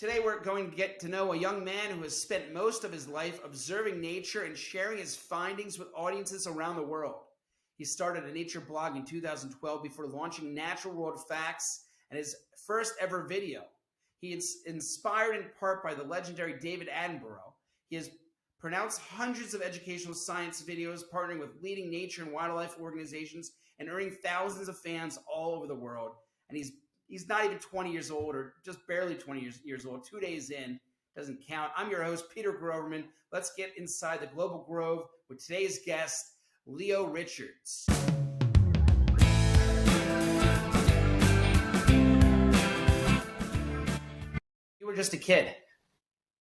Today we're going to get to know a young man who has spent most of his life observing nature and sharing his findings with audiences around the world. He started a nature blog in 2012 before launching Natural World Facts and his first ever video. He is inspired in part by the legendary David Attenborough. He has pronounced hundreds of educational science videos, partnering with leading nature and wildlife organizations and earning thousands of fans all over the world. And he's not even 20 years old, or just barely 20 years old. 2 days in, doesn't count. I'm your host, Peter Groverman. Let's get inside the Global Grove with today's guest, Leo Richards. You were just a kid.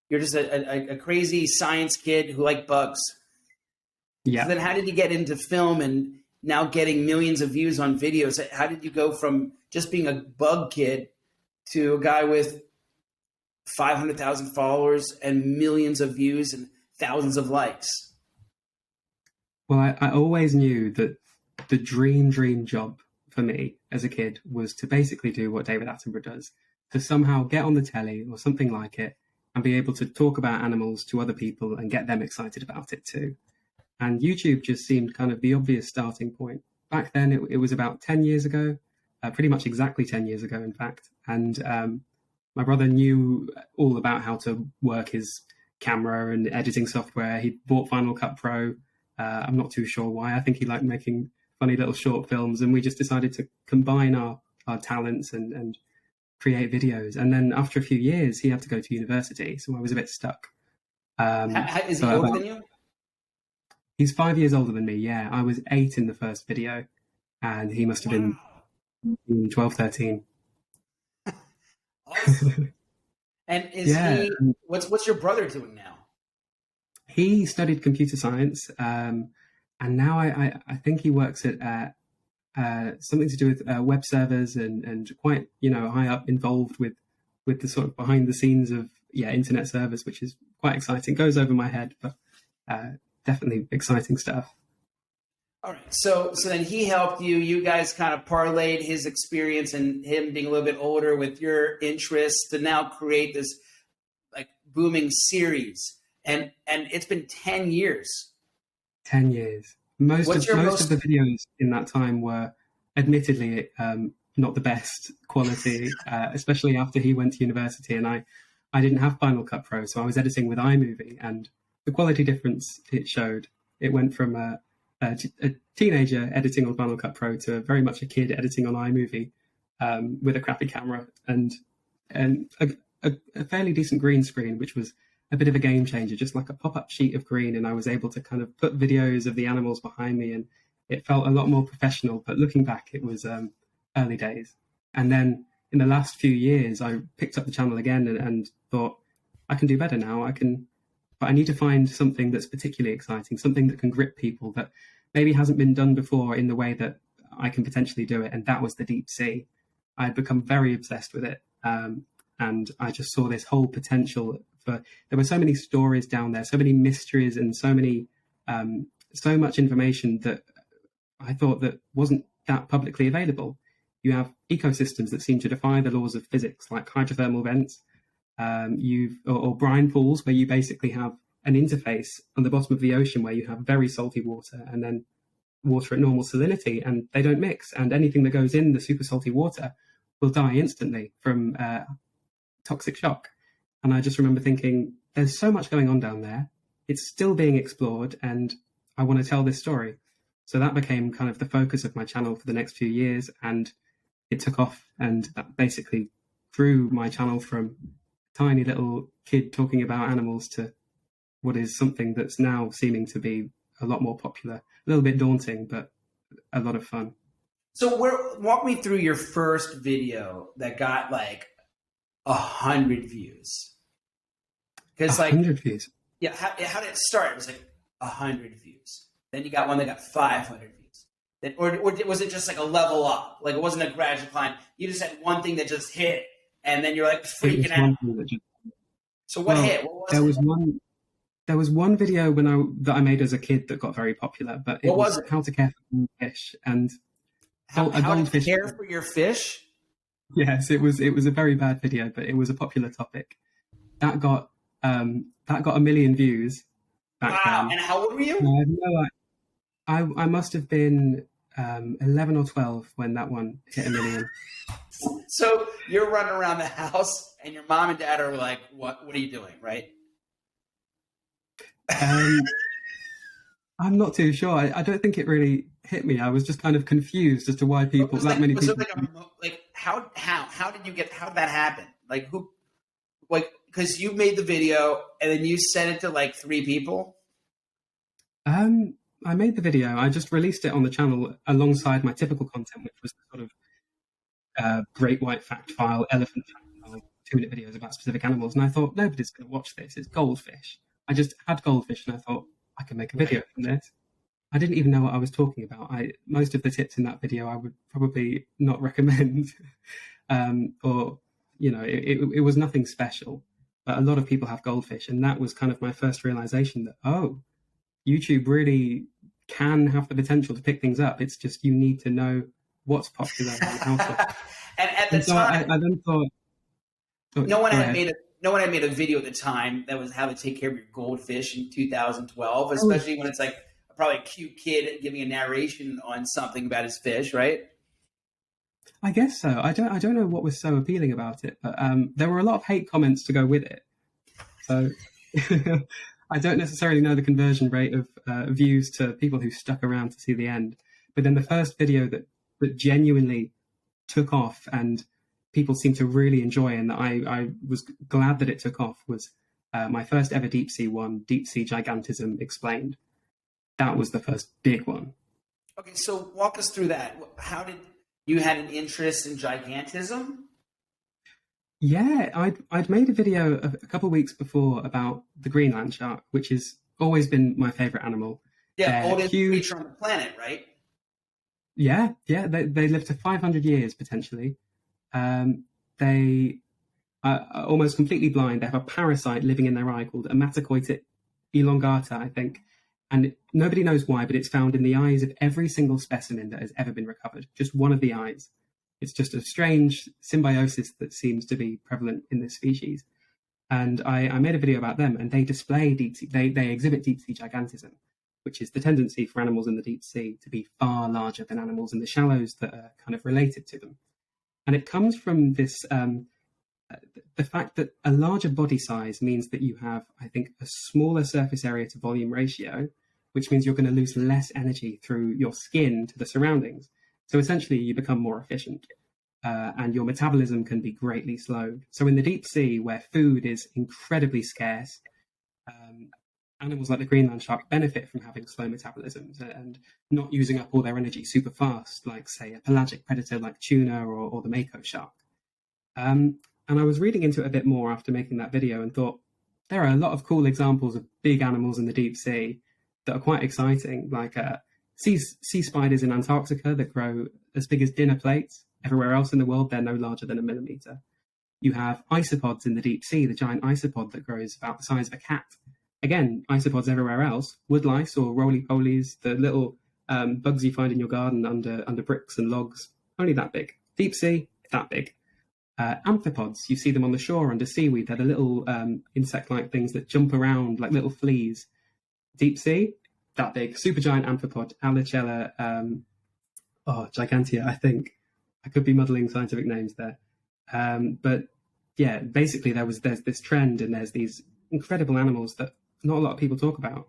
You're just a crazy science kid who liked bugs. Yeah. So then how did you get into film and now getting millions of views on videos? How did you go from just being a bug kid to a guy with 500,000 followers and millions of views and thousands of likes? Well, I always knew that the dream job for me as a kid was to basically do what David Attenborough does, to somehow get on the telly or something like it and be able to talk about animals to other people and get them excited about it too. And YouTube just seemed kind of the obvious starting point. Back then, it was about 10 years ago, pretty much exactly 10 years ago, in fact. And my brother knew all about how to work his camera and editing software. He bought Final Cut Pro. I'm not too sure why. I think he liked making funny little short films. And we just decided to combine our talents and create videos. And then after a few years, he had to go to university. So I was a bit stuck. Is he older than you? He's 5 years older than me, yeah. I was 8 in the first video, and he must have been 12, 13. Awesome. And he, what's your brother doing now? He studied computer science, and now I think he works at something to do with web servers and quite, high up involved with the sort of behind the scenes of internet servers, which is quite exciting. Goes over my head, but definitely exciting stuff. All right. So then he helped you. You guys kind of parlayed his experience and him being a little bit older with your interests to now create this like booming series. And it's been 10 years. 10 years. Most of the videos in that time were admittedly not the best quality, especially after he went to university and I didn't have Final Cut Pro, so I was editing with iMovie, and the quality difference it showed, it went from a teenager editing on Final Cut Pro to very much a kid editing on iMovie with a crappy camera and a fairly decent green screen, which was a bit of a game changer, just like a pop-up sheet of green. And I was able to kind of put videos of the animals behind me, and it felt a lot more professional. But looking back, it was early days. And then in the last few years, I picked up the channel again and thought, I can do better now. But I need to find something that's particularly exciting, something that can grip people, that maybe hasn't been done before in the way that I can potentially do it. And that was the deep sea. I'd become very obsessed with it. And I just saw this whole potential there were so many stories down there, so many mysteries and so much information that I thought that wasn't that publicly available. You have ecosystems that seem to defy the laws of physics, like hydrothermal vents, or brine pools, where you basically have an interface on the bottom of the ocean where you have very salty water and then water at normal salinity, and they don't mix. And anything that goes in the super salty water will die instantly from toxic shock. And I just remember thinking, there's so much going on down there. It's still being explored, and I want to tell this story. So that became kind of the focus of my channel for the next few years, and it took off. And that basically grew my channel from a tiny little kid talking about animals to what is something that's now seeming to be a lot more popular. A little bit daunting, but a lot of fun. So walk me through your first video that got like 100 views. Because 100 views. Yeah, how did it start? It was like 100 views. Then you got one that got 500 views. Then, or was it just like a level up? Like it wasn't a gradual climb. You just had one thing that just hit, and then you're like freaking out. So what hit? What was it? There was one video that I made as a kid that got very popular, but it was how to care for fish and how to care for your fish. Yes, it was a very bad video, but it was a popular topic. that got 1 million views back Wow! then. And how old were you? I have no I must have been 11 or 12 when that one hit 1 million. So you're running around the house, and your mom and dad are like, "What? What are you doing?" Right? I'm not too sure. I don't think it really hit me. I was just kind of confused as to why people many people. How did that happen? Like who? Like because you made the video and then you sent it to like 3 people. I made the video. I just released it on the channel alongside my typical content, which was the sort of great white fact file, elephant fact file, 2-minute videos about specific animals. And I thought, nobody's going to watch this. It's goldfish. I just had goldfish and I thought, I can make a video from this. I didn't even know what I was talking about. Most of the tips in that video I would probably not recommend. Or, it was nothing special. But a lot of people have goldfish. And that was kind of my first realization that, YouTube really can have the potential to pick things up. It's just you need to know what's popular and how to. And at the time, I then thought, no one had made a video at the time that was how to take care of your goldfish in 2012, especially when it's like probably a cute kid giving a narration on something about his fish, right? I guess so. I don't know what was so appealing about it, but there were a lot of hate comments to go with it. So I don't necessarily know the conversion rate of views to people who stuck around to see the end. But then the first video that genuinely took off and people seemed to really enjoy, and that I was glad that it took off, was my first ever deep sea one, Deep Sea Gigantism Explained. That was the first big one. Okay, so walk us through that. How did you had an interest in gigantism? Yeah, I'd made a video a couple of weeks before about the Greenland shark, which has always been my favorite animal. Yeah, oldest creature on the planet, right? Yeah, they live to 500 years potentially. They are almost completely blind. They have a parasite living in their eye called Ematocoitic elongata, I think. And nobody knows why, but it's found in the eyes of every single specimen that has ever been recovered. Just one of the eyes. It's just a strange symbiosis that seems to be prevalent in this species. And I made a video about them, and they display deep sea, they exhibit deep sea gigantism, which is the tendency for animals in the deep sea to be far larger than animals in the shallows that are kind of related to them. And it comes from this, the fact that a larger body size means that you have, I think, a smaller surface area to volume ratio, which means you're going to lose less energy through your skin to the surroundings. So essentially you become more efficient and your metabolism can be greatly slowed. So in the deep sea, where food is incredibly scarce, animals like the Greenland shark benefit from having slow metabolisms and not using up all their energy super fast, like, say, a pelagic predator like tuna or the mako shark. And I was reading into it a bit more after making that video and thought, there are a lot of cool examples of big animals in the deep sea that are quite exciting, like sea spiders in Antarctica that grow as big as dinner plates. Everywhere else in the world, they're no larger than 1 millimeter. You have isopods in the deep sea, the giant isopod that grows about the size of a cat. Again, isopods everywhere else, woodlice or roly-polies, the little bugs you find in your garden under bricks and logs, only that big. Deep sea, that big. Amphipods, you see them on the shore under seaweed. They're the little insect-like things that jump around like little fleas. Deep sea, that big. Supergiant amphipod, Alicella, gigantea, I think. I could be muddling scientific names there. But yeah, basically there's this trend and there's these incredible animals that not a lot of people talk about.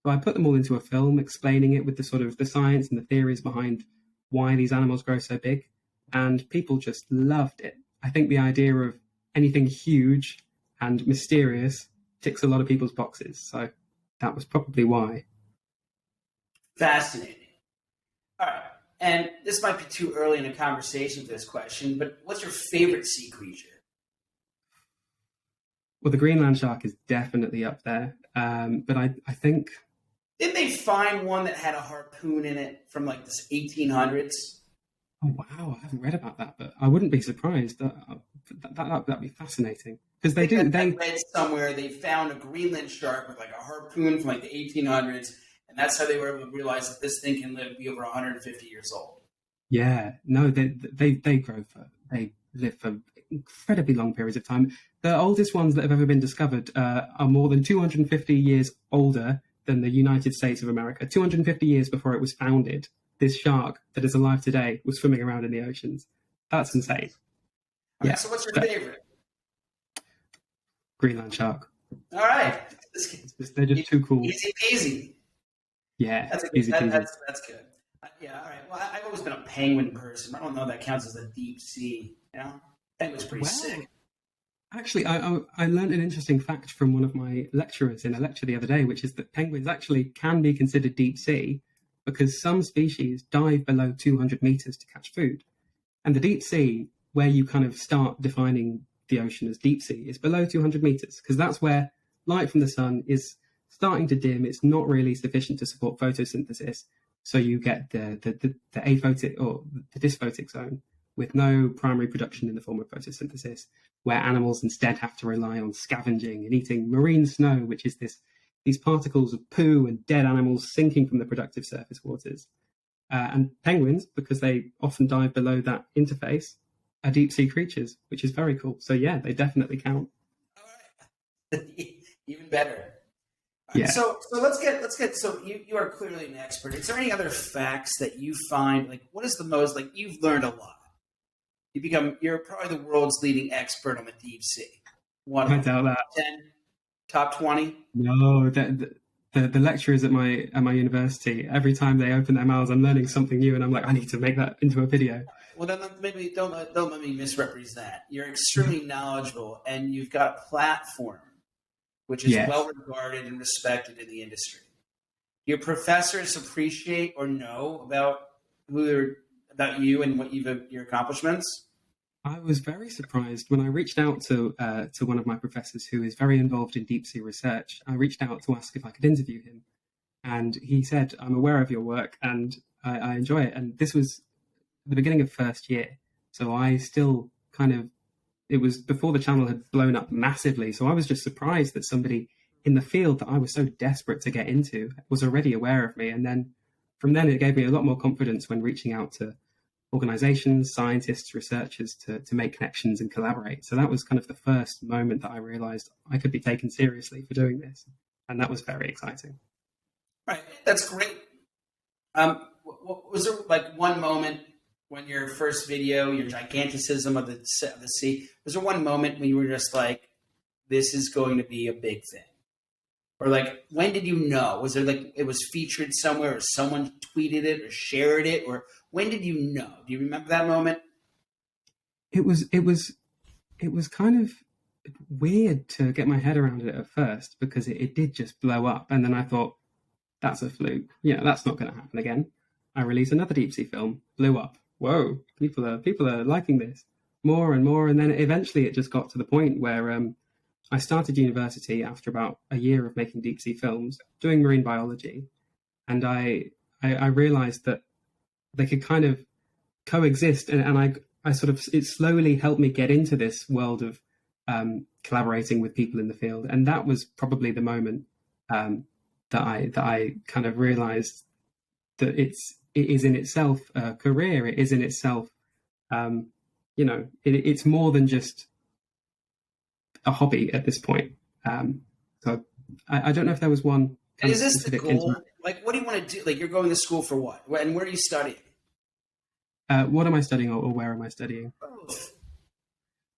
So I put them all into a film, explaining it with the sort of the science and the theories behind why these animals grow so big. And people just loved it. I think the idea of anything huge and mysterious ticks a lot of people's boxes. So that was probably why. Fascinating. All right. And this might be too early in a conversation for this question, but what's your favorite sea creature? Well, the Greenland shark is definitely up there. But I think... Didn't they find one that had a harpoon in it from like the 1800s? Oh, wow. I haven't read about that, but I wouldn't be surprised. That'd be fascinating. Because they do... I read somewhere they found a Greenland shark with like a harpoon from like the 1800s, and that's how they were able to realize that this thing can be over 150 years old. Yeah. No, they live for incredibly long periods of time. The oldest ones that have ever been discovered are more than 250 years older than the United States of America. 250 years before it was founded, this shark that is alive today was swimming around in the oceans. That's insane. Right, so what's your favorite? Greenland shark. All right. They're just too cool. Easy peasy. Yeah, that's easy peasy. That's good. Yeah, all right. Well, I've always been a penguin person. I don't know if that counts as a deep sea. You know, penguin's pretty sick. Actually, I learned an interesting fact from one of my lecturers in a lecture the other day, which is that penguins actually can be considered deep sea because some species dive below 200 meters to catch food. And the deep sea, where you kind of start defining the ocean as deep sea, is below 200 meters because that's where light from the sun is starting to dim. It's not really sufficient to support photosynthesis. So you get the aphotic or the dysphotic zone with no primary production in the form of photosynthesis, where animals instead have to rely on scavenging and eating marine snow, which is these particles of poo and dead animals sinking from the productive surface waters. And penguins, because they often dive below that interface, are deep sea creatures, which is very cool. So yeah, they definitely count. All right. Even better. Yeah. So let's get. So you are clearly an expert. Is there any other facts that you find, like, what is the most, like, you've learned a lot? You're probably the world's leading expert on the deep sea. I doubt that. 10, top 20? No, the lecturers at my university, every time they open their mouths, I'm learning something new, and I'm like, I need to make that into a video. Well, then maybe don't let me misrepresent that. You're extremely knowledgeable, and you've got a platform which is well regarded and respected in the industry. Your professors appreciate or know about you and your accomplishments? I was very surprised when I reached out to one of my professors who is very involved in deep sea research. I reached out to ask if I could interview him, and he said, "I'm aware of your work and I enjoy it." And this was the beginning of first year, so I still it was before the channel had blown up massively. So I was just surprised that somebody in the field that I was so desperate to get into was already aware of me. And then from then, it gave me a lot more confidence when reaching out to organizations, scientists, researchers to make connections and collaborate. So that was kind of the first moment that I realized I could be taken seriously for doing this. And that was very exciting. Right. That's great. Was there like one moment when your first video, your giganticism of the sea, was there one moment when you were just like, this is going to be a big thing? Or like, when did you know? Was there like, it was featured somewhere or someone tweeted it or shared it? Or when did you know? Do you remember that moment? It was kind of weird to get my head around it at first because it did just blow up. And then I thought, that's a fluke. That's not going to happen again. I released another deep sea film, blew up. Whoa, people are liking this more and more. And then eventually it just got to the point where I started university after about a year of making deep sea films, doing marine biology. And I realized that they could kind of coexist. And it slowly helped me get into this world of collaborating with people in the field. And that was probably the moment that I kind of realized that it is in itself a career. It is in itself, it's more than just a hobby at this point. So I don't know if there was one. And is this the goal? Like, what do you want to do? Like, you're going to school for what? And where are you studying? What am I studying or where am I studying? Both.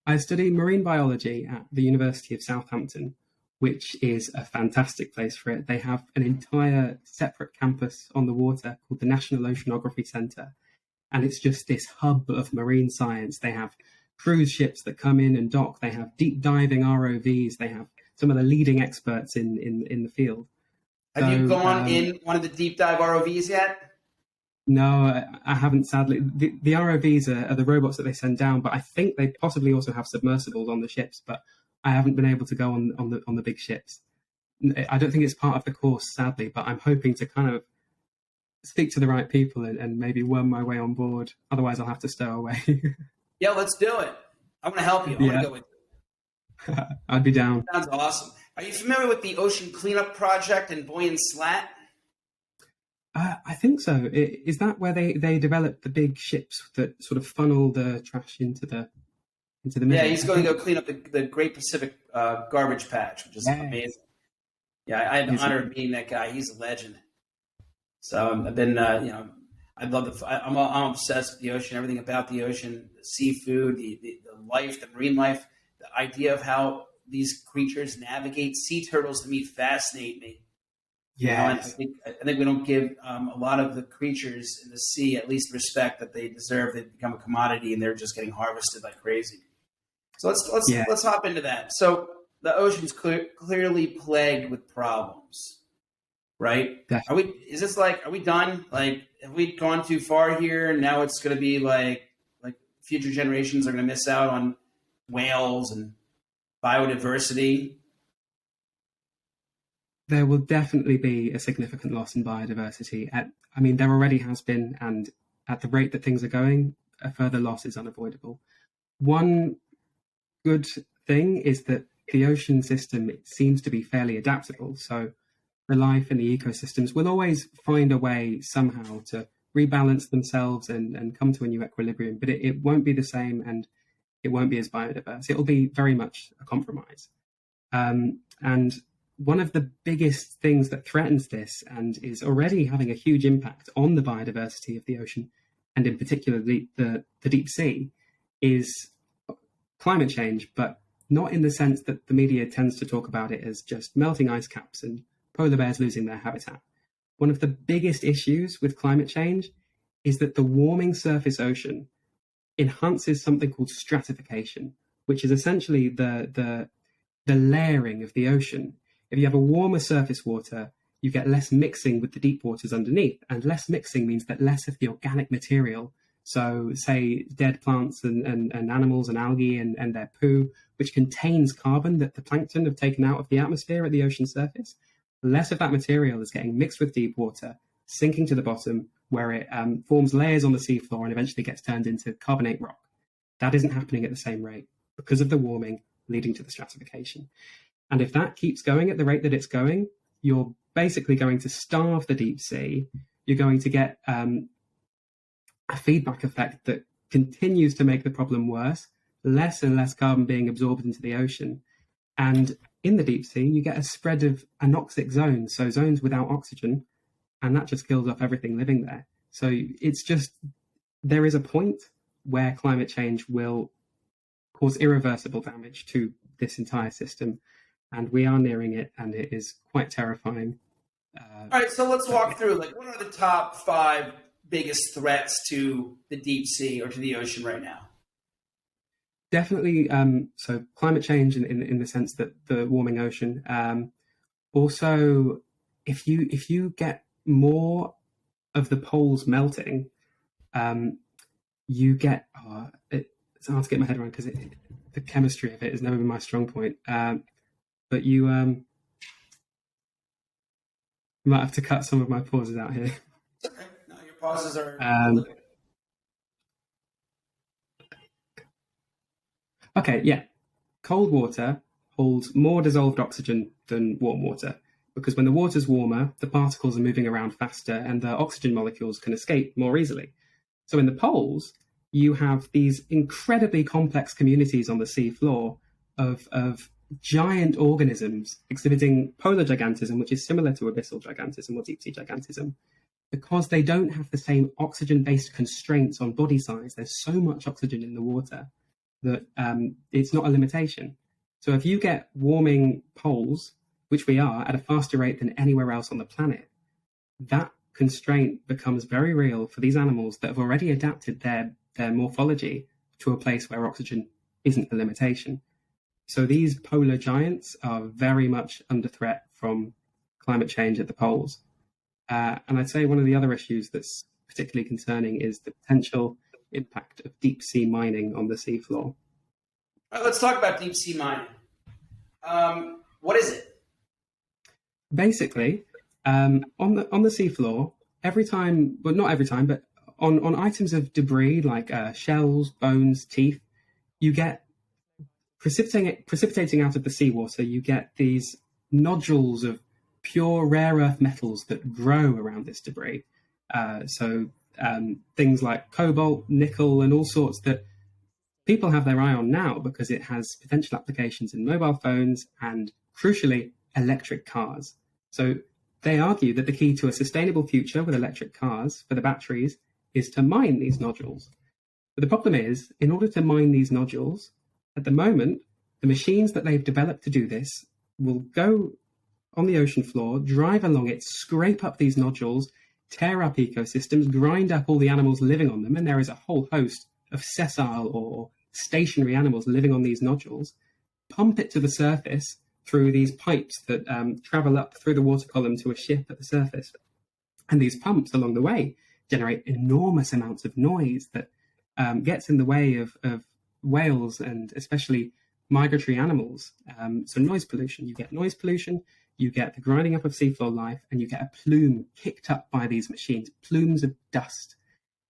I study marine biology at the University of Southampton, which is a fantastic place for it. They have an entire separate campus on the water called the National Oceanography Centre. And it's just this hub of marine science. They have cruise ships that come in and dock. They have deep diving ROVs. They have some of the leading experts in the field. Have you gone in one of the deep dive ROVs yet? No, I haven't, sadly. The ROVs are the robots that they send down, but I think they possibly also have submersibles on the ships, but I haven't been able to go on the big ships. I don't think it's part of the course, sadly, but I'm hoping to kind of speak to the right people and maybe worm my way on board. Otherwise, I'll have to stow away. Yeah, let's do it. I'm going to help you. I want to go with you. I'd be down. Sounds awesome. Are you familiar with the Ocean Cleanup Project in Boyan Slat? I think so. Is that where they develop the big ships that sort of funnel the trash into the into the middle. Yeah, he's going to go clean up the Great Pacific garbage patch, which is amazing. Yeah, I had the honor of meeting that guy. He's a legend. So I've been, I love I'm obsessed with the ocean, everything about the ocean, the seafood, the life, the marine life, the idea of how these creatures navigate. Sea turtles, to me, fascinate me. Yeah, I think we don't give a lot of the creatures in the sea at least respect that they deserve. They become a commodity, and they're just getting harvested like crazy. So let's hop into that. So the ocean's clearly plagued with problems, right? Definitely. Are we done? Like, have we gone too far here? And now it's going to be like future generations are going to miss out on whales and biodiversity. There will definitely be a significant loss in biodiversity. There already has been, and at the rate that things are going, a further loss is unavoidable. One good thing is that the ocean system, it seems to be fairly adaptable. So the life and the ecosystems will always find a way somehow to rebalance themselves and come to a new equilibrium, but it won't be the same, and it won't be as biodiverse. It'll be very much a compromise. And one of the biggest things that threatens this and is already having a huge impact on the biodiversity of the ocean, and in particular the deep sea, is climate change, but not in the sense that the media tends to talk about it as just melting ice caps and polar bears losing their habitat. One of the biggest issues with climate change is that the warming surface ocean enhances something called stratification, which is essentially the layering of the ocean. If you have a warmer surface water, you get less mixing with the deep waters underneath, and less mixing means that less of the organic material, so say dead plants and animals and algae and their poo, which contains carbon that the plankton have taken out of the atmosphere at the ocean surface, less of that material is getting mixed with deep water, sinking to the bottom, where it forms layers on the seafloor and eventually gets turned into carbonate rock. That isn't happening at the same rate because of the warming leading to the stratification. And if that keeps going at the rate that it's going, you're basically going to starve the deep sea. You're going to get a feedback effect that continues to make the problem worse, less and less carbon being absorbed into the ocean. And in the deep sea, you get a spread of anoxic zones, so zones without oxygen, and that just kills off everything living there. So it's just, there is a point where climate change will cause irreversible damage to this entire system, and we are nearing it, and it is quite terrifying. All right, so let's walk through, what are the top 5 biggest threats to the deep sea or to the ocean right now? Definitely, so climate change in the sense that the warming ocean. Also, if you get more of the poles melting, you get, it's hard to get my head around because the chemistry of it has never been my strong point. But you might have to cut some of my pauses out here. Okay. No, your pauses are... Okay, yeah. Cold water holds more dissolved oxygen than warm water, because when the water's warmer, the particles are moving around faster and the oxygen molecules can escape more easily. So in the poles, you have these incredibly complex communities on the sea floor of giant organisms exhibiting polar gigantism, which is similar to abyssal gigantism or deep sea gigantism, because they don't have the same oxygen-based constraints on body size. There's so much oxygen in the water that it's not a limitation. So if you get warming poles, which we are at a faster rate than anywhere else on the planet, that constraint becomes very real for these animals that have already adapted their morphology to a place where oxygen isn't the limitation. So these polar giants are very much under threat from climate change at the poles. And I'd say one of the other issues that's particularly concerning is the potential impact of deep sea mining on the seafloor. All right, let's talk about deep sea mining. What is it? Basically, on the seafloor, every time, well, not every time, but on items of debris like shells, bones, teeth, you get precipitating out of the seawater, you get these nodules of pure rare earth metals that grow around this debris. So things like cobalt, nickel, and all sorts that people have their eye on now because it has potential applications in mobile phones and, crucially, electric cars. So they argue that the key to a sustainable future with electric cars for the batteries is to mine these nodules. But the problem is, in order to mine these nodules, at the moment, the machines that they've developed to do this will go on the ocean floor, drive along it, scrape up these nodules, tear up ecosystems, grind up all the animals living on them, and there is a whole host of sessile or stationary animals living on these nodules, pump it to the surface through these pipes that travel up through the water column to a ship at the surface. And these pumps along the way generate enormous amounts of noise that gets in the way of whales and especially migratory animals. So noise pollution, you get noise pollution, you get the grinding up of seafloor life, and you get a plume kicked up by these machines, plumes of dust.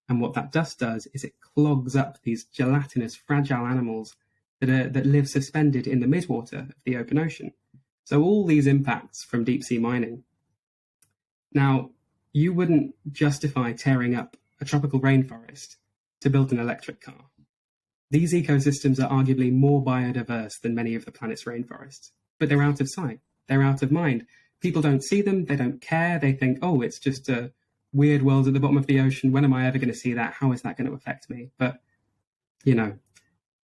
And what that dust does is it clogs up these gelatinous, fragile animals that live suspended in the midwater of the open ocean. So all these impacts from deep sea mining. Now, you wouldn't justify tearing up a tropical rainforest to build an electric car. These ecosystems are arguably more biodiverse than many of the planet's rainforests, but they're out of sight. They're out of mind. People don't see them. They don't care. They think, oh, it's just a weird world at the bottom of the ocean. When am I ever going to see that? How is that going to affect me? But,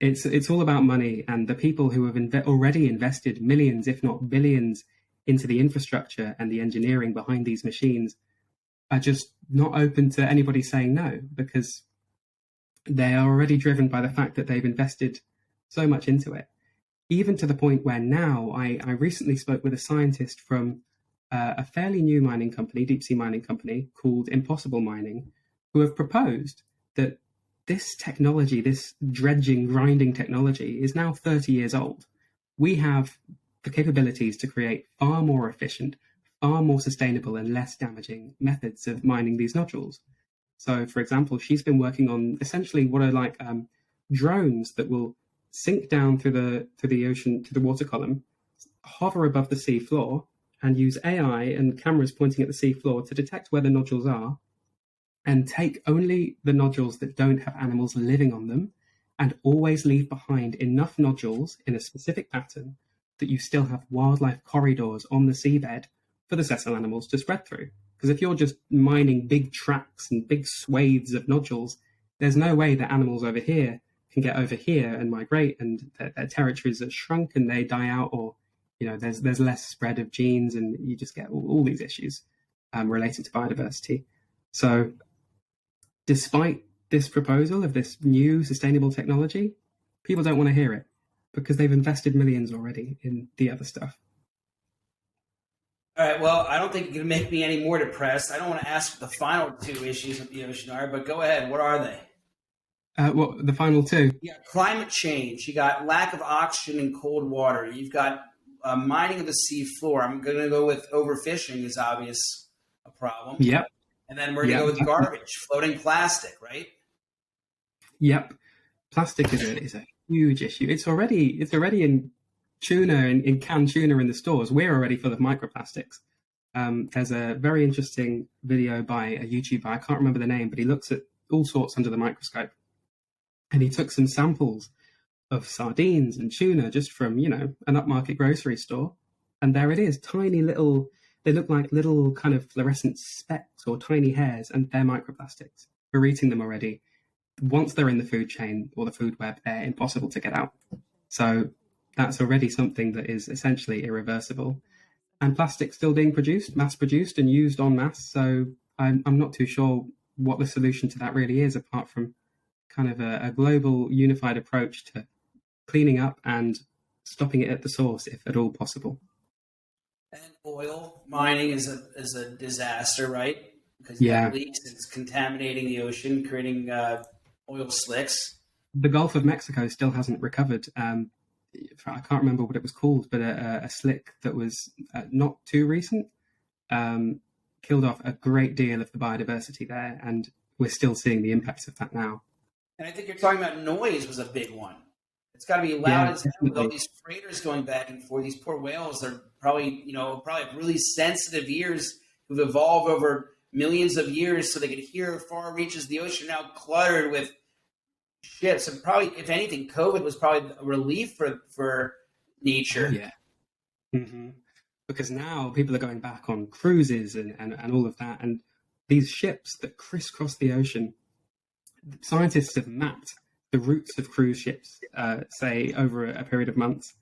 it's all about money, and the people who have already invested millions, if not billions, into the infrastructure and the engineering behind these machines are just not open to anybody saying no, because they are already driven by the fact that they've invested so much into it. Even to the point where now, I recently spoke with a scientist from a fairly new mining company, deep sea mining company called Impossible Mining, who have proposed that this technology, this dredging, grinding technology, is now 30 years old. We have the capabilities to create far more efficient, far more sustainable and less damaging methods of mining these nodules. So, for example, she's been working on essentially what are like drones that will sink down through the ocean, to the water column, hover above the sea floor, and use AI and cameras pointing at the sea floor to detect where the nodules are, and take only the nodules that don't have animals living on them, and always leave behind enough nodules in a specific pattern that you still have wildlife corridors on the seabed for the sessile animals to spread through. Because if you're just mining big tracts and big swathes of nodules, there's no way that animals over here can get over here and migrate, and their territories are shrunk and they die out, or there's less spread of genes, and you just get all these issues related to biodiversity. So despite this proposal of this new sustainable technology, people don't want to hear it because they've invested millions already in the other stuff. All right, well, I don't think you're going to make me any more depressed. I don't want to ask what the final two issues of the ocean are, but go ahead. What are they? What the final two? Yeah, climate change. You got lack of oxygen in cold water. You've got mining of the sea floor. I'm going to go with overfishing is obvious a problem. Yep. And then we're going to go with garbage, floating plastic, right? Yep. Plastic is a huge issue. It's already in tuna, in canned tuna in the stores. We're already full of microplastics. There's a very interesting video by a YouTuber. I can't remember the name, but he looks at all sorts under the microscope. And he took some samples of sardines and tuna just from, an upmarket grocery store. And there it is, tiny little, they look like little kind of fluorescent specks or tiny hairs, and they're microplastics. We're eating them already. Once they're in the food chain or the food web, they're impossible to get out. So that's already something that is essentially irreversible. And plastic's still being produced, mass-produced and used en masse. So I'm not too sure what the solution to that really is, apart from kind of a global unified approach to cleaning up and stopping it at the source, if at all possible. And oil mining is a disaster, right? Because you have leaks, it's contaminating the ocean, creating oil slicks. The Gulf of Mexico still hasn't recovered. I can't remember what it was called, but a slick that was not too recent killed off a great deal of the biodiversity there, and we're still seeing the impacts of that now. And I think you're talking about noise was a big one. It's got to be loud as hell with all these freighters going back and forth. These poor whales are probably have really sensitive ears who've evolved over millions of years so they could hear far reaches of the ocean, now cluttered with ships, and probably, if anything, COVID was probably a relief for nature. Oh, yeah. Mm-hmm. Because now people are going back on cruises and all of that. And these ships that crisscross the ocean, scientists have mapped the routes of cruise ships, say, over a period of months.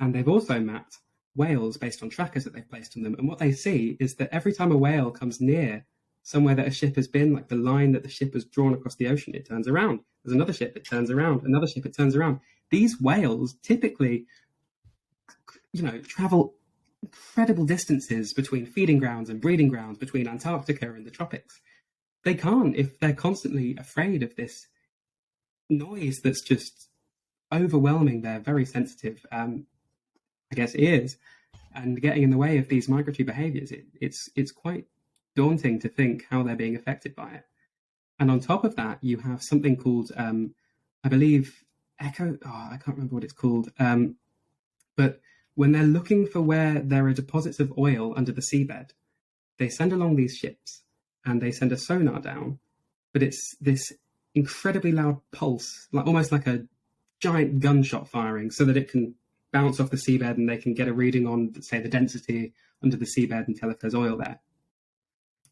And they've also mapped whales based on trackers that they've placed on them. And what they see is that every time a whale comes near somewhere that a ship has been, like the line that the ship has drawn across the ocean, it turns around. There's another ship, it turns around. Another ship, it turns around. These whales typically, travel incredible distances between feeding grounds and breeding grounds, between Antarctica and the tropics. They can't if they're constantly afraid of this noise that's just overwhelming their very sensitive, ears, and getting in the way of these migratory behaviors. It's quite daunting to think how they're being affected by it. And on top of that, you have something called, I believe, echo. Oh, I can't remember what it's called. But when they're looking for where there are deposits of oil under the seabed, they send along these ships and they send a sonar down. But it's this incredibly loud pulse, almost like a giant gunshot firing, so that it can bounce off the seabed and they can get a reading on, say, the density under the seabed and tell if there's oil there.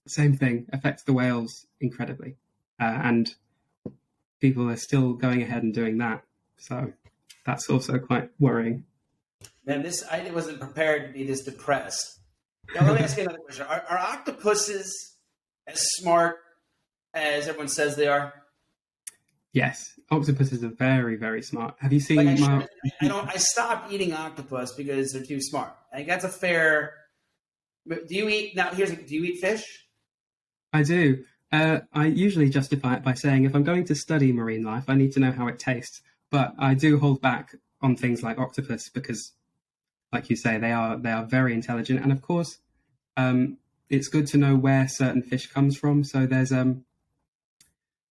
Same thing affects the whales incredibly. And people are still going ahead and doing that. So that's also quite worrying. Man, I wasn't prepared to be this depressed. Now, let me ask you another question. Are octopuses as smart as everyone says they are? Yes, octopuses are very, very smart. Have you seen I stopped eating octopus because they're too smart. I think that's a fair. Do you eat do you eat fish? I do. I usually justify it by saying if I'm going to study marine life, I need to know how it tastes. But I do hold back on things like octopus because, like you say, they are very intelligent. And of course, it's good to know where certain fish comes from. So there's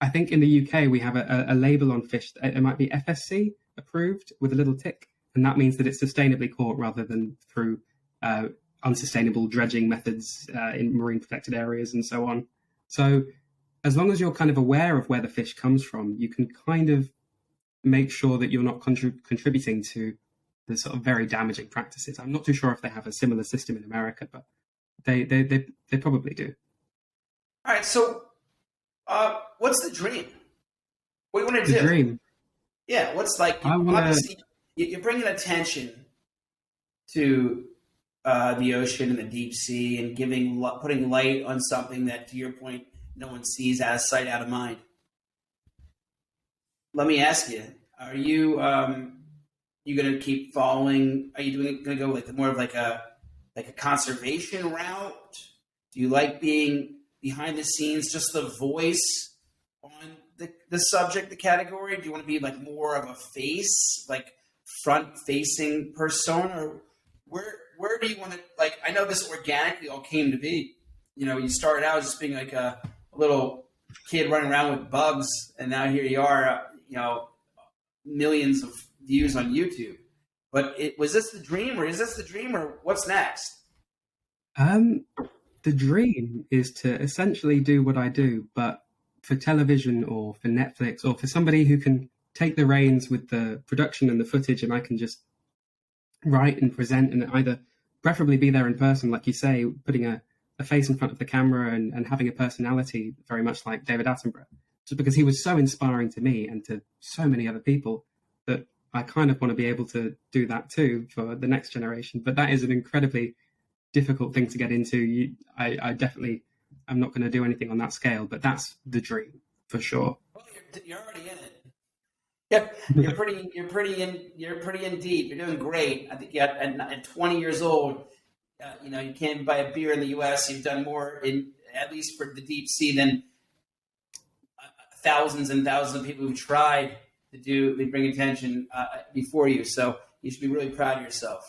I think in the UK we have a label on fish. It might be FSC approved with a little tick, and that means that it's sustainably caught rather than through unsustainable dredging methods in marine protected areas and so on. So as long as you're kind of aware of where the fish comes from, you can kind of make sure that you're not contributing to the sort of very damaging practices. I'm not too sure if they have a similar system in America, but they probably do. All right, so what's the dream? What do you want to do? The dream? Yeah, what's obviously you're bringing attention to the ocean and the deep sea and putting light on something that, to your point, no one sees, out of sight, out of mind. Let me ask you: are you you going to keep following? Are you going to go more of like a conservation route? Do you like being behind the scenes, just the voice on the subject, the category? Do you want to be more of a face, front-facing persona, or where do you want to? I know this organically all came to be. You started out just being a little kid running around with bugs, and now here you are. Millions of views on YouTube. But was this the dream, or is this the dream, or what's next? The dream is to essentially do what I do, but for television or for Netflix or for somebody who can take the reins with the production and the footage, and I can just write and present and either preferably be there in person, like you say, putting a face in front of the camera and having a personality very much like David Attenborough, just because he was so inspiring to me and to so many other people that I kind of want to be able to do that too for the next generation. But that is an incredibly difficult thing to get into. I definitely am not going to do anything on that scale, but that's the dream for sure. Well, you're already in it. Yep, you're pretty in deep. You're doing great. I think at 20 years old, you can't buy a beer in the U.S. You've done more at least for the deep sea than thousands and thousands of people who've tried to bring attention before you. So you should be really proud of yourself.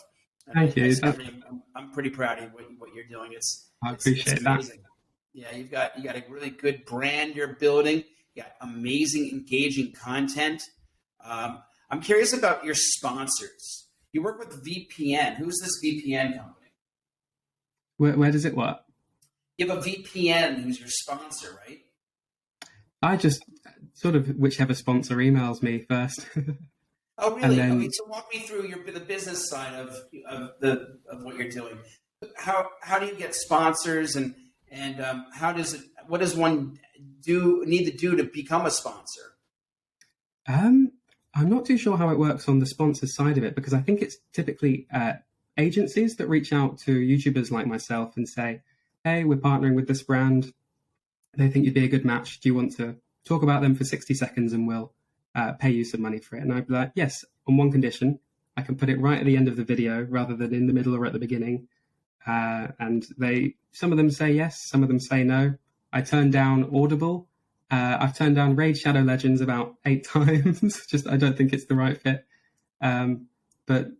Thank you. I'm pretty proud of what you're doing. I appreciate that. Yeah, you got a really good brand you're building. You got amazing, engaging content. I'm curious about your sponsors. You work with VPN. Who's this VPN company? Where does it work? You have a VPN who's your sponsor, right? I just sort of whichever sponsor emails me first. Oh, really? And then, Okay, so walk me through the business side of what you're doing. How do you get sponsors, and what does one need to do to become a sponsor? I'm not too sure how it works on the sponsor side of it, because I think it's typically agencies that reach out to YouTubers like myself and say, hey, we're partnering with this brand. They think you'd be a good match. Do you want to talk about them for 60 seconds and we'll pay you some money for it? And I'd be like, yes, on one condition. I can put it right at the end of the video rather than in the middle or at the beginning. And some of them say yes, some of them say no. I turned down Audible. I've turned down Raid Shadow Legends about 8 times. Just I don't think it's the right fit. But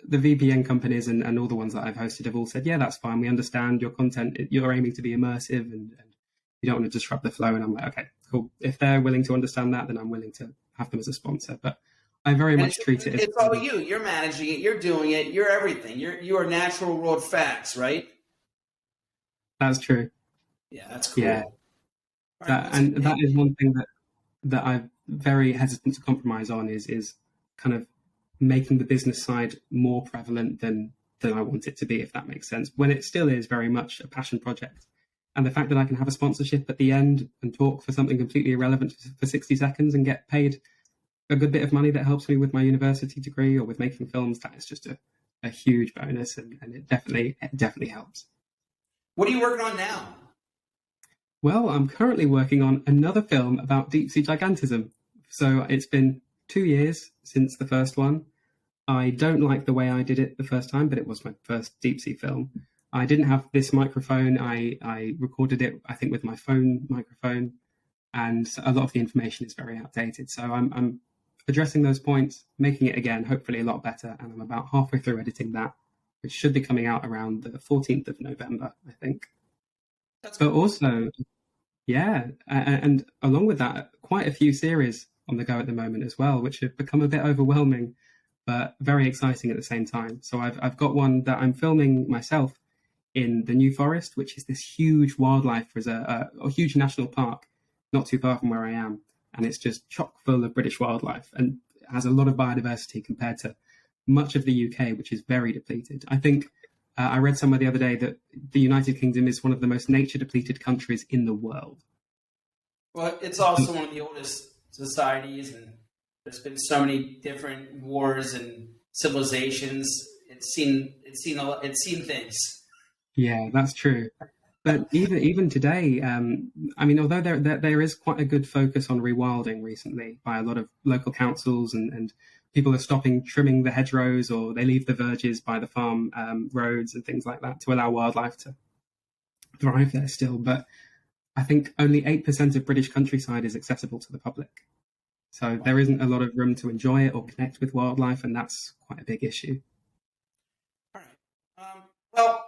the VPN companies and all the ones that I've hosted have all said, yeah, that's fine. We understand your content. You're aiming to be immersive and you don't want to disrupt the flow. And I'm like, okay, cool. If they're willing to understand that, then I'm willing to have them as a sponsor. But I very much treat it as... It's all you. You're managing it. You're doing it. You're everything. You are Natural World Facts, right? That's true. Yeah, that's cool. Yeah. And that is one thing that I'm very hesitant to compromise on is kind of making the business side more prevalent than I want it to be, if that makes sense, when it still is very much a passion project. And the fact that I can have a sponsorship at the end and talk for something completely irrelevant for 60 seconds and get paid a good bit of money that helps me with my university degree or with making films, that is just a huge bonus, and it definitely helps. What are you working on now? Well, I'm currently working on another film about deep sea gigantism. So it's been 2 years since the first one. I don't like the way I did it the first time, but it was my first deep sea film. I didn't have this microphone. I recorded it, I think, with my phone microphone, and a lot of the information is very outdated. So I'm addressing those points, making it again, hopefully a lot better, and I'm about halfway through editing that, which should be coming out around the 14th of November, I think. That's but cool. Also, yeah, and along with that, quite a few series on the go at the moment as well, which have become a bit overwhelming, but very exciting at the same time. So I've got one that I'm filming myself in the New Forest, which is this huge wildlife reserve, a huge national park, not too far from where I am. And it's just chock full of British wildlife and has a lot of biodiversity compared to much of the UK, which is very depleted. I think I read somewhere the other day that the United Kingdom is one of the most nature depleted countries in the world. Well, it's also one of the oldest societies, and there's been so many different wars and civilizations. It's seen things. Yeah, that's true. But even today, I mean, although there is quite a good focus on rewilding recently by a lot of local councils, and people are stopping trimming the hedgerows, or they leave the verges by the farm roads and things like that to allow wildlife to thrive there still. But I think only 8% of British countryside is accessible to the public. So there isn't a lot of room to enjoy it or connect with wildlife, and that's quite a big issue. All right. Well,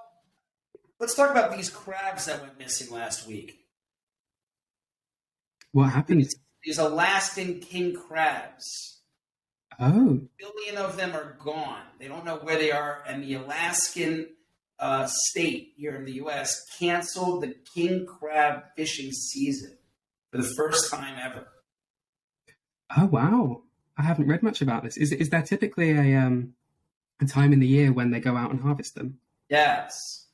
let's talk about these crabs that went missing last week. What happened? These Alaskan king crabs. Oh. 1 billion of them are gone. They don't know where they are, and the Alaskan state here in the U.S. canceled the king crab fishing season for the first time ever. Oh, wow. I haven't read much about this. Is there typically a time in the year when they go out and harvest them? Yes.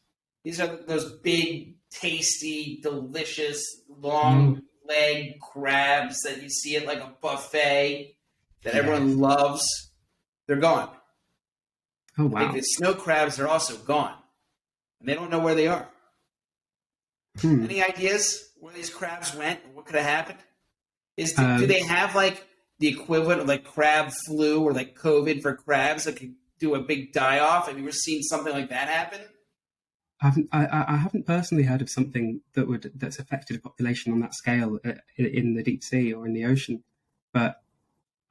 These are those big, tasty, delicious, long leg crabs that you see at like a buffet that everyone loves. They're gone. Oh, wow. Like the snow crabs are also gone. And they don't know where they are. Any ideas where these crabs went? What could have happened? Do they have like the equivalent of like crab flu or like COVID for crabs that could do a big die-off? Have you ever seen something like that happen? I haven't personally heard of something that's affected a population on that scale in the deep sea or in the ocean, but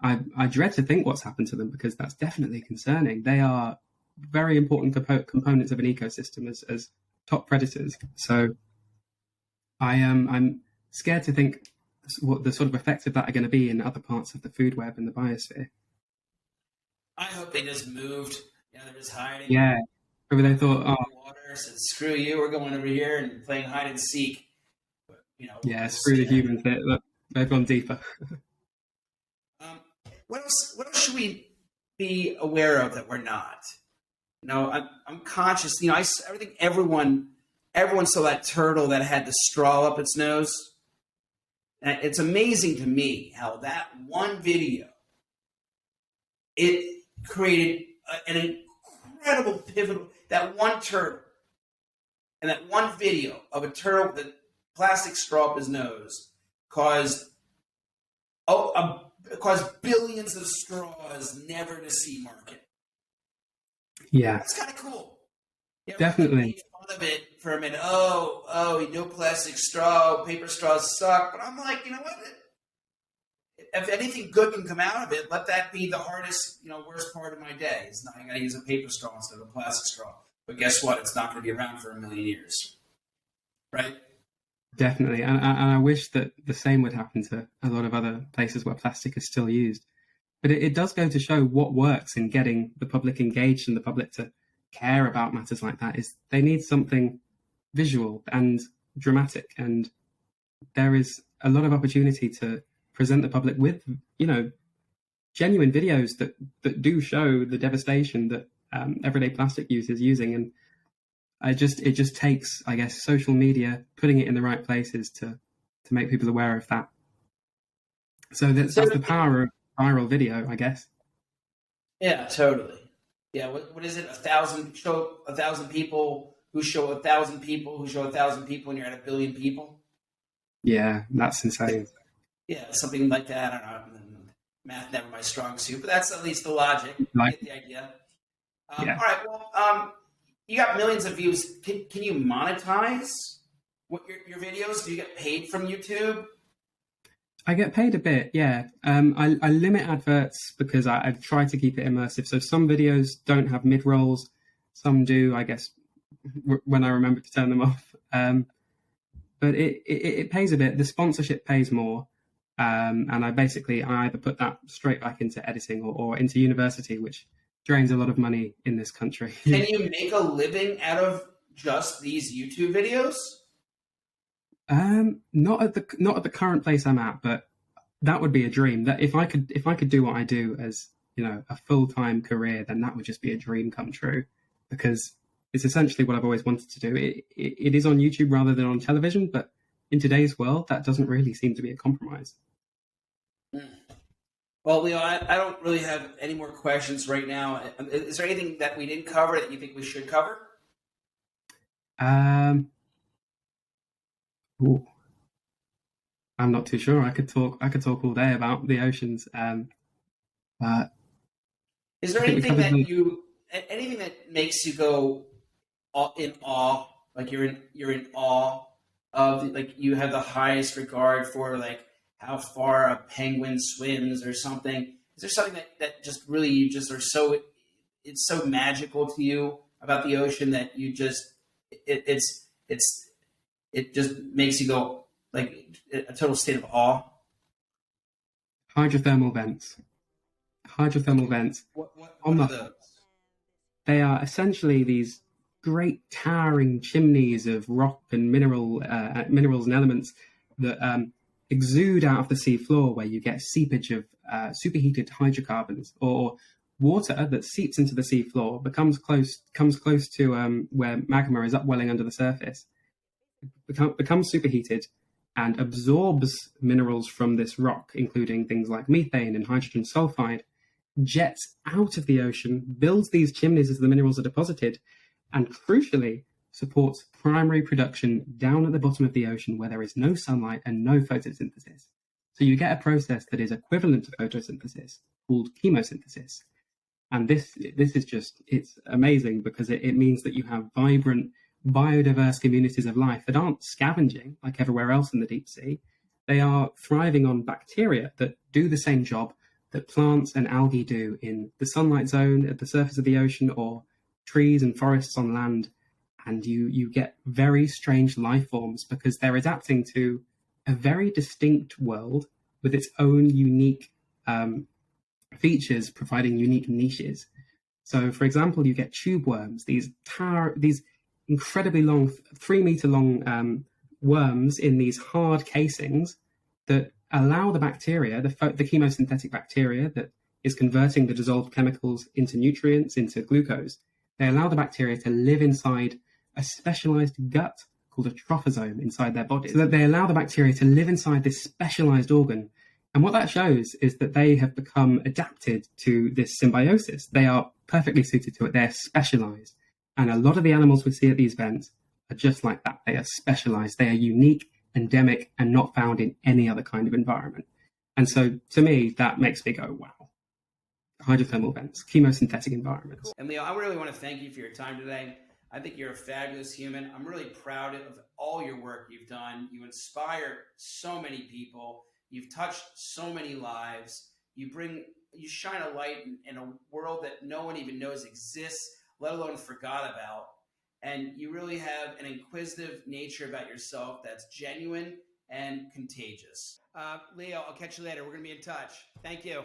I dread to think what's happened to them, because that's definitely concerning. They are very important components of an ecosystem as top predators. So I'm scared to think what the sort of effects of that are going to be in other parts of the food web and the biosphere. I hope they just moved. They're just hiding. Yeah. Maybe they thought, water, said, screw you, we're going over here and playing hide and seek. But, screw the humans. They've gone deeper. What else should we be aware of that we're not? I'm conscious. I think everyone saw that turtle that had the straw up its nose. And it's amazing to me how that one video, it created an incredible pivotal. That one turtle and that one video of a turtle with a plastic straw up his nose caused billions of straws never to see market. Yeah, that's kind of cool. Definitely. Made fun of it for a minute. Oh, no plastic straw. Paper straws suck. But I'm like, you know what? If anything good can come out of it, let that be the hardest, worst part of my day. It's not going to use a paper straw instead of a plastic straw. But guess what? It's not going to be around for a million years, right? Definitely, and I wish that the same would happen to a lot of other places where plastic is still used. But it does go to show what works in getting the public engaged and the public to care about matters like that is they need something visual and dramatic. And there is a lot of opportunity to present the public with, genuine videos that do show the devastation that everyday plastic use is using. And it just takes, I guess, social media, putting it in the right places to make people aware of that. So that's the power of viral video, I guess. Yeah, totally. Yeah, what is it? 1,000 show 1,000 people who show 1,000 people who show 1,000 people, and you're at 1 billion people. Yeah, that's insane. Yeah, something like that. I don't know. Math never my strong suit, but that's at least the logic. You get the idea. Yeah. All right. Well, you got millions of views. Can you monetize your videos? Do you get paid from YouTube? I get paid a bit, yeah. I limit adverts because I try to keep it immersive. So some videos don't have mid-rolls. Some do, I guess, when I remember to turn them off. But it pays a bit. The sponsorship pays more. And I either put that straight back into editing or into university, which drains a lot of money in this country. Can you make a living out of just these YouTube videos? Not at the current place I'm at, but that would be a dream. That if I could do what I do as a full-time career, then that would just be a dream come true, because it's essentially what I've always wanted to do. It is on YouTube rather than on television, but in today's world, that doesn't really seem to be a compromise. Well, Leo, I don't really have any more questions right now. Is there anything that we didn't cover that you think we should cover? Ooh. I'm not too sure. I could talk all day about the oceans. But is there anything that makes you go in awe? Like you're in awe of, like you have the highest regard for, like how far a penguin swims or something? Is there something that just really you just are so, it's so magical to you about the ocean that you just it just makes you go like a total state of awe? Hydrothermal vents. What are those? They are essentially these great towering chimneys of rock and minerals and elements that exude out of the sea floor, where you get seepage of superheated hydrocarbons or water that seeps into the sea floor, comes close to where magma is upwelling under the surface, becomes superheated and absorbs minerals from this rock, including things like methane and hydrogen sulfide, jets out of the ocean, builds these chimneys as the minerals are deposited, and crucially supports primary production down at the bottom of the ocean where there is no sunlight and no photosynthesis. So you get a process that is equivalent to photosynthesis called chemosynthesis. And this is just, it's amazing because it means that you have vibrant, biodiverse communities of life that aren't scavenging like everywhere else in the deep sea. They are thriving on bacteria that do the same job that plants and algae do in the sunlight zone at the surface of the ocean, or trees and forests on land. And you get very strange life forms because they're adapting to a very distinct world with its own unique features, providing unique niches. So, for example, you get tube worms, these incredibly long, 3 meter long worms in these hard casings that allow the bacteria, the chemosynthetic bacteria that is converting the dissolved chemicals into nutrients, into glucose, they allow the bacteria to live inside a specialized gut called a trophosome inside their bodies. So that they allow the bacteria to live inside this specialized organ. And what that shows is that they have become adapted to this symbiosis. They are perfectly suited to it. They're specialized. And a lot of the animals we see at these vents are just like that. They are specialized. They are unique, endemic, and not found in any other kind of environment. And so to me, that makes me go, wow. Hydrothermal vents, chemosynthetic environments. Cool. And Leo, I really want to thank you for your time today. I think you're a fabulous human. I'm really proud of all your work you've done. You inspire so many people. You've touched so many lives. You shine a light in a world that no one even knows exists, let alone forgot about. And you really have an inquisitive nature about yourself that's genuine and contagious. Leo, I'll catch you later. We're going to be in touch. Thank you.